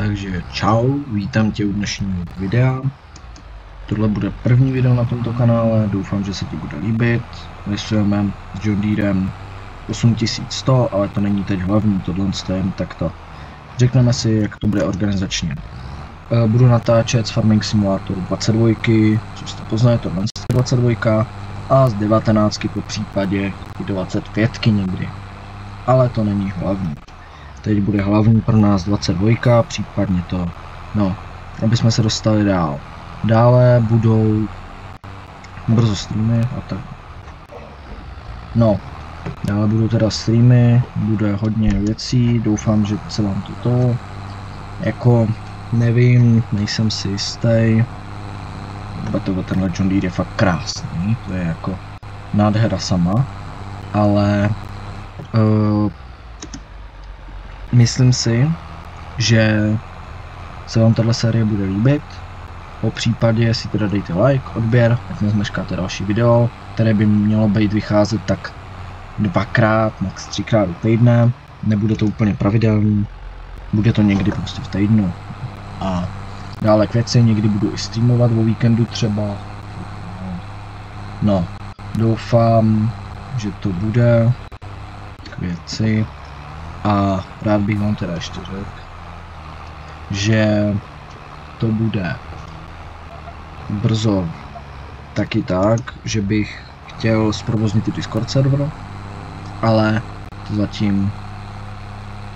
Takže čau, vítám tě u dnešního videa. Tohle bude první video na tomto kanále, doufám, že se ti bude líbit. Rysujeme s John Deerem 8100, ale to není teď hlavní, tohle je jen takto. Řekneme si, jak to bude organizačně. Budu natáčet z Farming Simulator 22, což jste poznali, tohle je 22, a z 19 po případě i 25 někdy. Ale to není hlavní. Teď bude hlavní pro nás 22, případně to, no, aby jsme se dostali dál. Dále budou brzo streamy a tak. No, dále budou teda streamy, bude hodně věcí, doufám, že se vám to jako nevím, nejsem si jistý. Tenhle John Deere je fakt krásný, to je jako nádhera sama, ale myslím si, že se vám tato série bude líbit. Po případě si teda dejte like, odběr, ať nezmeškáte další video, které by mělo být vycházet tak 2x, max 3x do týdne. Nebude to úplně pravidelný, bude to někdy prostě v týdnu. A dále k věci, někdy budu i streamovat o víkendu třeba. No, doufám, že to bude k věci. A rád bych vám teda ještě řekl, že to bude brzo taky tak, že bych chtěl zprovoznit i Discord server, ale to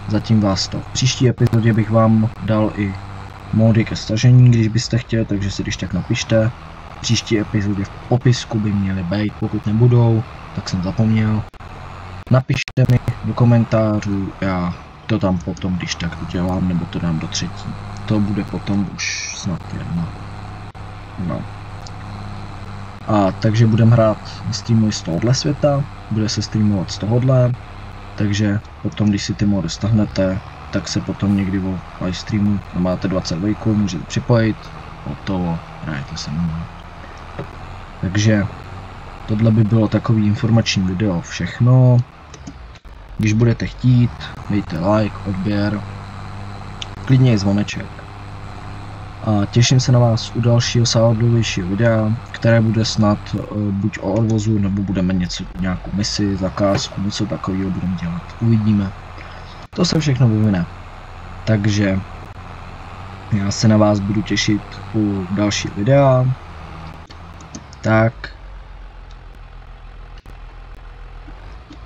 zatím vás to. V příští epizodě bych vám dal i módy ke stažení, když byste chtěli, takže si když tak napište. V příští epizodě v popisku by měly být, pokud nebudou, tak jsem zapomněl. Napište mi do komentářů, já to tam potom když tak udělám, nebo to dám do třetí. To bude potom už snad jedno. No. A takže budeme hrát streamy z tohohle světa, bude se streamovat z tohohle, takže potom když si ty mody stáhnete, tak se potom někdy o live streamu, máte 22, můžete připojit, hotovo, hrajete se mnou. Takže tohle by bylo takový informační video, všechno. Když budete chtít, dejte like, odběr, klidně i zvoneček. A těším se na vás u dalšího sáhodlouvějšího videa, které bude snad buď o odvozu, nebo budeme nějakou misi, zakázku, něco takového budeme dělat. Uvidíme. To se všechno vyvine. Takže já se na vás budu těšit u dalšího videa.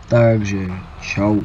Takže čau.